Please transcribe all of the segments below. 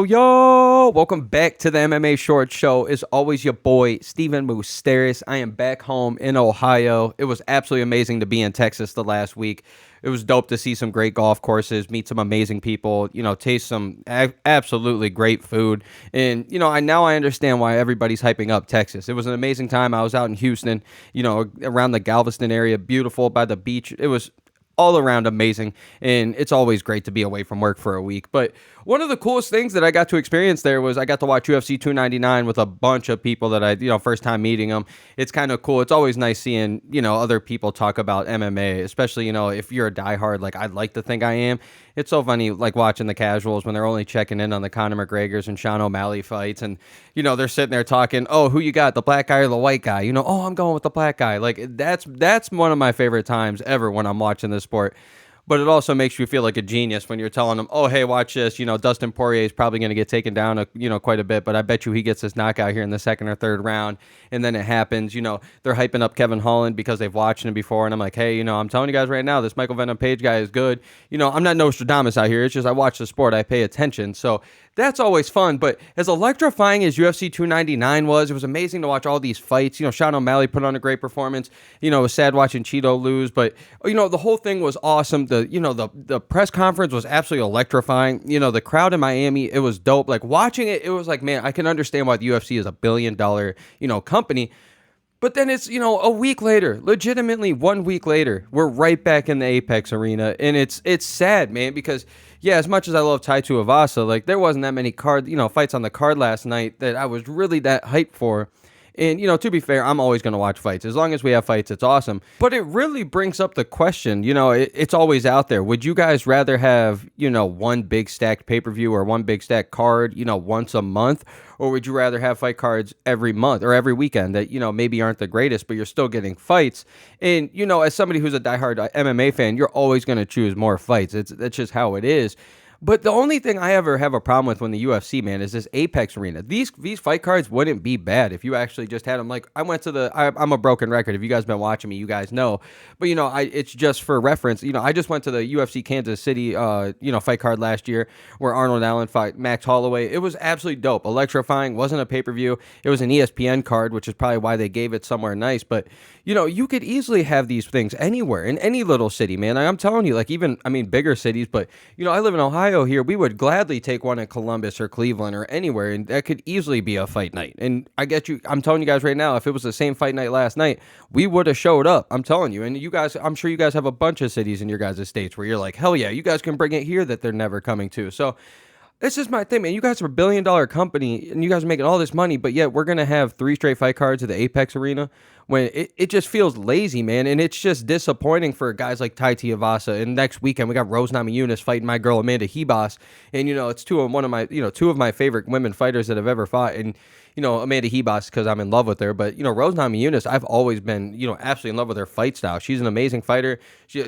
Yo, welcome back to the MMA Short Show. It's always your boy, Steven Moustaris. I am back home in Ohio. It was absolutely amazing to be in Texas the last week. It was dope to see some great golf courses, meet some amazing people, taste some absolutely great food. And, I understand why everybody's hyping up Texas. It was an amazing time. I was out in Houston, around the Galveston area, beautiful by the beach. It was all around amazing, and it's always great to be away from work for a week. But one of the coolest things that I got to experience there was I got to watch UFC 299 with a bunch of people that I, first time meeting them. It's kind of cool. It's always nice seeing, other people talk about MMA, especially, if you're a diehard, like I'd like to think I am. It's so funny, like watching the casuals when they're only checking in on the Conor McGregor's and Sean O'Malley fights, and, they're sitting there talking, oh, who you got, the black guy or the white guy? Oh, I'm going with the black guy. Like, that's one of my favorite times ever when I'm watching this sport. But it also makes you feel like a genius when you're telling them, oh, hey, watch this. Dustin Poirier is probably going to get taken down, quite a bit. But I bet you he gets this knockout here in the second or third round. And then it happens. They're hyping up Kevin Holland because they've watched him before. And I'm like, hey, I'm telling you guys right now, this Michael Venom Page guy is good. I'm not Nostradamus out here. It's just I watch the sport. I pay attention. So that's always fun. But as electrifying as UFC 299 was, it was amazing to watch all these fights. Sean O'Malley put on a great performance. It was sad watching Cheeto lose. But, the whole thing was awesome. The press conference was absolutely electrifying. The crowd in Miami, it was dope. Like watching it, it was like, man, I can understand why the UFC is a $1 billion, company. But then it's, a week later, legitimately 1 week later, we're right back in the Apex arena. And it's sad, man, because, yeah, as much as I love Tai Tuivasa, like there wasn't that many fights on the card last night that I was really that hyped for. And, to be fair, I'm always going to watch fights. As long as we have fights, it's awesome. But it really brings up the question, it's always out there. Would you guys rather have, one big stacked pay-per-view or one big stacked card, once a month? Or would you rather have fight cards every month or every weekend that, maybe aren't the greatest, but you're still getting fights? And, as somebody who's a diehard MMA fan, you're always going to choose more fights. That's just how it is. But the only thing I ever have a problem with when the UFC, man, is this Apex arena. These fight cards wouldn't be bad if you actually just had them. Like, I went to I'm a broken record. If you guys been watching me, you guys know. But, it's just for reference. I just went to the UFC Kansas City, fight card last year where Arnold Allen fought Max Holloway. It was absolutely dope. Electrifying. Wasn't a pay-per-view. It was an ESPN card, which is probably why they gave it somewhere nice. But, you could easily have these things anywhere in any little city, man. I'm telling you, like even, bigger cities. But, I live in Ohio here. We would gladly take one in Columbus or Cleveland or anywhere, and that could easily be a fight night. And I'm telling you guys right now, if it was the same fight night last night, we would have showed up. I'm telling you. And you guys, I'm sure you guys have a bunch of cities in your guys' states where you're like, hell yeah, you guys can bring it here that they're never coming to. So this is my thing, man. You guys are a $1 billion company, and you guys are making all this money, but yet we're going to have 3 straight fight cards at the Apex Arena when it just feels lazy, man, and it's just disappointing for guys like Tai Tuivasa. And next weekend, we got Rose Namajunas fighting my girl Amanda Ribas, and, it's two of my favorite women fighters that have ever fought, and, Amanda Ribas because I'm in love with her, but, Rose Namajunas, I've always been, absolutely in love with her fight style. She's an amazing fighter.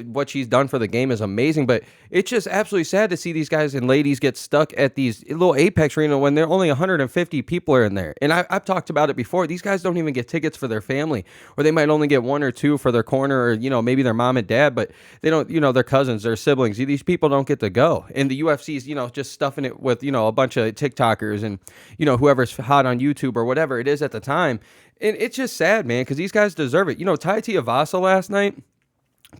What she's done for the game is amazing, but it's just absolutely sad to see these guys and ladies get stuck at these little Apex Arena when there only 150 people are in there. And I've talked about it before. These guys don't even get tickets for their family, or they might only get 1 or 2 for their corner, or, maybe their mom and dad, but they don't, their cousins, their siblings. These people don't get to go. And the UFC's, just stuffing it with, a bunch of TikTokers and, whoever's hot on YouTube or whatever it is at the time. And it's just sad, man, because these guys deserve it. Tai Tuivasa last night,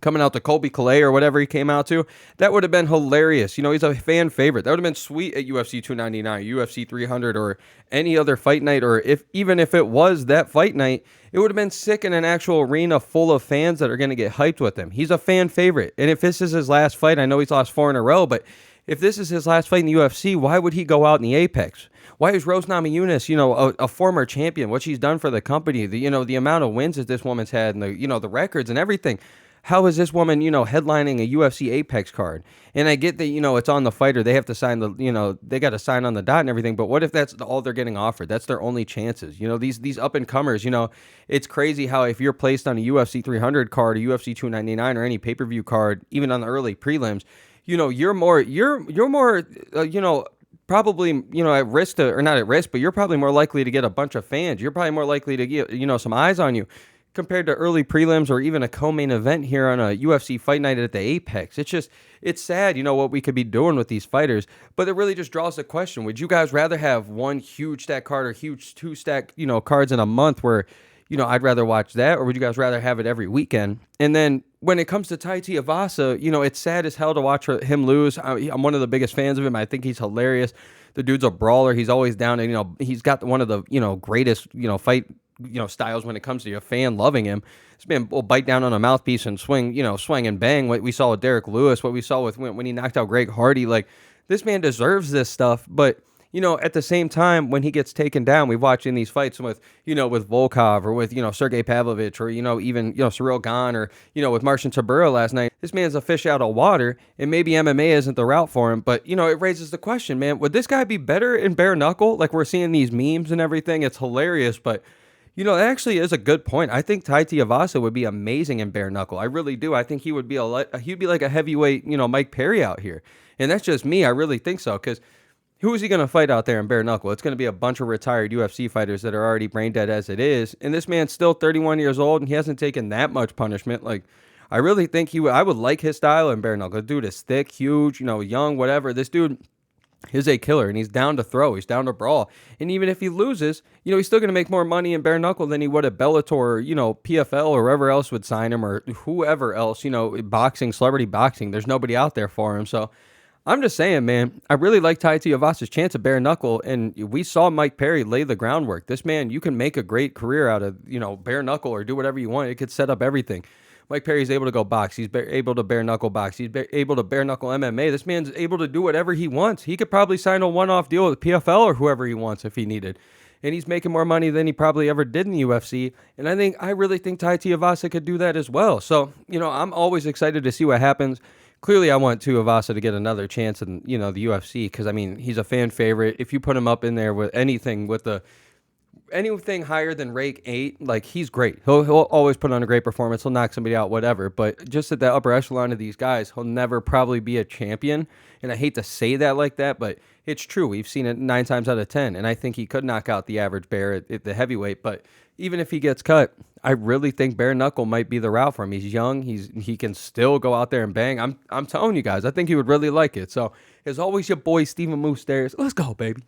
coming out to Colby Calais or whatever he came out to, that would have been hilarious. He's a fan favorite. That would have been sweet at UFC 299, UFC 300, or any other fight night, or even if it was that fight night, it would have been sick in an actual arena full of fans that are going to get hyped with him. He's a fan favorite. And if this is his last fight, I know he's lost 4 in a row, but if this is his last fight in the UFC, why would he go out in the Apex? Why is Rose Namajunas, a former champion, what she's done for the company, the amount of wins that this woman's had, and the records and everything? How is this woman, headlining a UFC Apex card? And I get that, it's on the fighter. They have to sign they got to sign on the dot and everything. But what if that's all they're getting offered? That's their only chances. These up and comers, it's crazy how if you're placed on a UFC 300 card, a UFC 299, or any pay-per-view card, even on the early prelims, you're more, probably, at risk to, or not at risk, but you're probably more likely to get a bunch of fans. You're probably more likely to get, some eyes on you. compared to early prelims or even a co-main event here on a UFC Fight Night at the Apex. It's sad, what we could be doing with these fighters, but it really just draws the question: would you guys rather have one huge stack card or huge two stack, cards in a month where, I'd rather watch that, or would you guys rather have it every weekend? And then when it comes to Tai Tuivasa, it's sad as hell to watch him lose. I'm one of the biggest fans of him. I think he's hilarious. The dude's a brawler. He's always down, and he's got one of the greatest fight styles when it comes to your fan loving him. This man will bite down on a mouthpiece and swing, swing and bang. What we saw with Derek Lewis, what we saw with when he knocked out Greg Hardy, like this man deserves this stuff. But at the same time, when he gets taken down, we've watched in these fights with, with Volkov or with, Sergey Pavlovich or, even, Cyril Gane or, with Marcin Tybura last night. This man's a fish out of water, and maybe MMA isn't the route for him. But, it raises the question, man, would this guy be better in bare knuckle? Like we're seeing these memes and everything. It's hilarious, but it actually is a good point. I think Tai Tuivasa would be amazing in bare knuckle. I really do. I think he would be he'd be like a heavyweight, Mike Perry out here. And that's just me. I really think so, because who is he going to fight out there in bare knuckle? It's going to be a bunch of retired UFC fighters that are already brain dead as it is. And this man's still 31 years old, and he hasn't taken that much punishment. Like, I really think I would like his style in bare knuckle. The dude is thick, huge, young, whatever. This dude is a killer, and he's down to throw. He's down to brawl. And even if he loses, he's still going to make more money in bare knuckle than he would at Bellator or, PFL or whoever else would sign him, or whoever else, boxing, celebrity boxing. There's nobody out there for him. So I'm just saying, man, I really like Tai Tuivasa's chance of bare knuckle, and we saw Mike Perry lay the groundwork. This man, you can make a great career out of, bare knuckle or do whatever you want. It could set up everything. Mike Perry's able to go box. He's able to bare knuckle box. He's able to bare knuckle MMA. This man's able to do whatever he wants. He could probably sign a one-off deal with PFL or whoever he wants if he needed. And he's making more money than he probably ever did in the UFC. And I really think Tai Tuivasa could do that as well. So, I'm always excited to see what happens. Clearly, I want Tuivasa to get another chance in, the UFC, because, he's a fan favorite. If you put him up in there with anything higher than rake 8, like, he's great. He'll always put on a great performance. He'll knock somebody out, whatever. But just at the upper echelon of these guys, he'll never probably be a champion. And I hate to say that like that, but it's true. We've seen it 9 times out of 10. And I think he could knock out the average bear at the heavyweight. But even if he gets cut, I really think bare knuckle might be the route for him. He's young. He can still go out there and bang. I'm telling you guys, I think he would really like it. So, as always, your boy, Steven Moustaris. Let's go, baby.